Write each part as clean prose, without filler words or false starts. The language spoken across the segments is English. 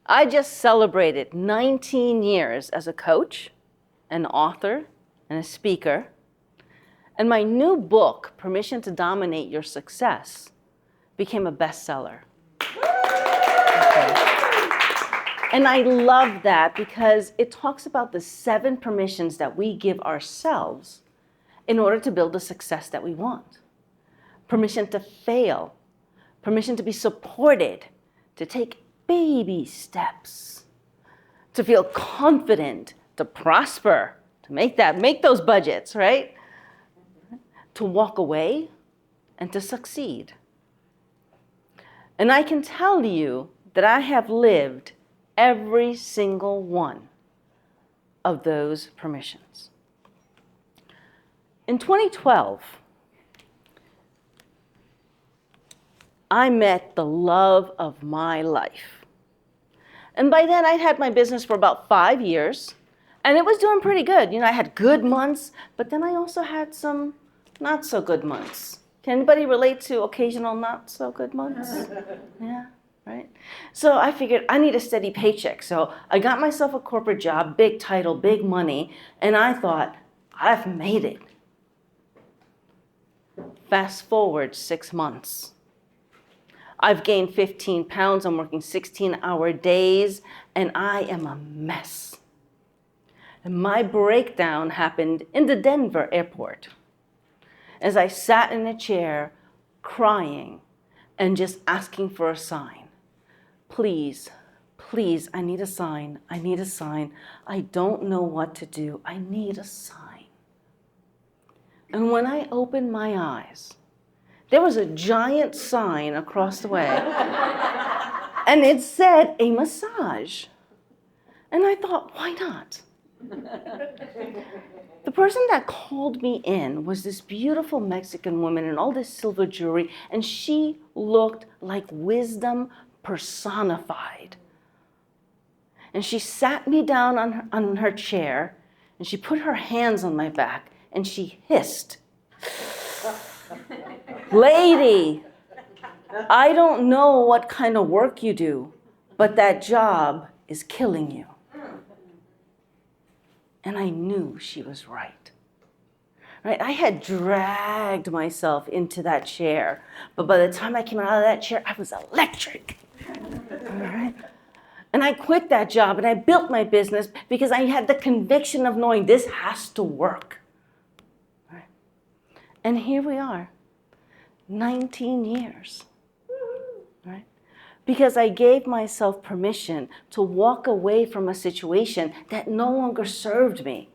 I just celebrated 19 years as a coach, an author, and a speaker. And my new book, Permission to Dominate Your Success, became a bestseller. Okay. And I love that because it talks about the 7 permissions that we give ourselves in order to build the success that we want. Permission to fail, permission to be supported, to take baby steps, to feel confident, to prosper, to make those budgets, right? To walk away and to succeed. And I can tell you that I have lived every single one of those permissions. In 2012, I met the love of my life. And by then, I'd had my business for about 5 years, and it was doing pretty good. You know, I had good months, but then I also had some not so good months. Can anybody relate to occasional not so good months? Yeah, right? So I figured I need a steady paycheck. So I got myself a corporate job, big title, big money, and I thought, I've made it. Fast forward 6 months. I've gained 15 pounds, I'm working 16-hour days, and I am a mess. And my breakdown happened in the Denver airport as I sat in a chair crying and just asking for a sign. Please, please, I need a sign, I need a sign. I don't know what to do, I need a sign. And when I opened my eyes, there was a giant sign across the way, and it said a massage. And I thought, why not? The person that called me in was this beautiful Mexican woman in all this silver jewelry, and she looked like wisdom personified. And she sat me down on her chair, and she put her hands on my back, and she hissed, "Lady, I don't know what kind of work you do, but that job is killing you." And I knew she was right. Right? I had dragged myself into that chair, but by the time I came out of that chair, I was electric. All right? And I quit that job and I built my business because I had the conviction of knowing this has to work. Right? And here we are, 19 years. Right? Because I gave myself permission to walk away from a situation that no longer served me.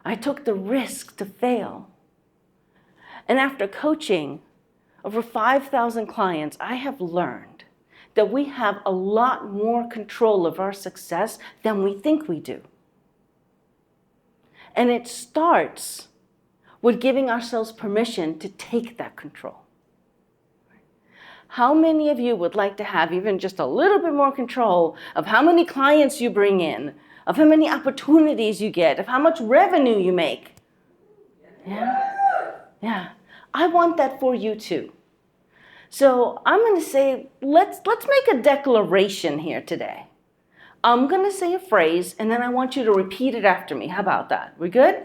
I took the risk to fail. And after coaching over 5,000 clients, I have learned that we have a lot more control of our success than we think we do. And it starts with giving ourselves permission to take that control. How many of you would like to have even just a little bit more control of how many clients you bring in, of how many opportunities you get, of how much revenue you make? Yeah? Yeah. I want that for you too. So I'm going to say, let's make a declaration here today. I'm going to say a phrase, and then I want you to repeat it after me. How about that? We good?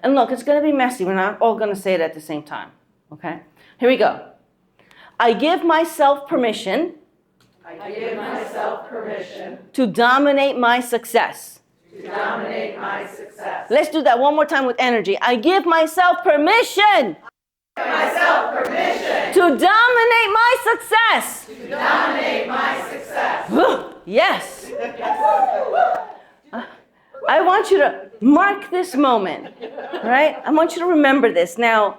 And look, it's going to be messy. We're not all going to say it at the same time. Okay? Here we go. I give myself permission. I give myself permission to dominate my success. to dominate my success. Let's do that one more time with energy. I give myself permission. I give myself permission to dominate my success. to dominate my success. Yes. I want you to mark this moment, right? I want you to remember this. Now,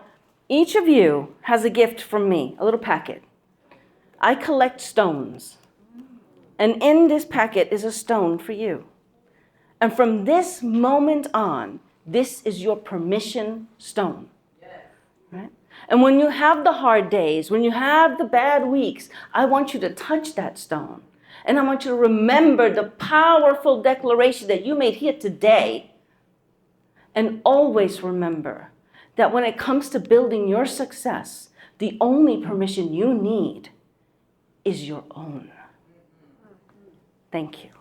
each of you has a gift from me, a little packet. I collect stones. And in this packet is a stone for you. And from this moment on, this is your permission stone. Right? And when you have the hard days, when you have the bad weeks, I want you to touch that stone. And I want you to remember the powerful declaration that you made here today. And always remember that when it comes to building your success, the only permission you need is your own. Thank you.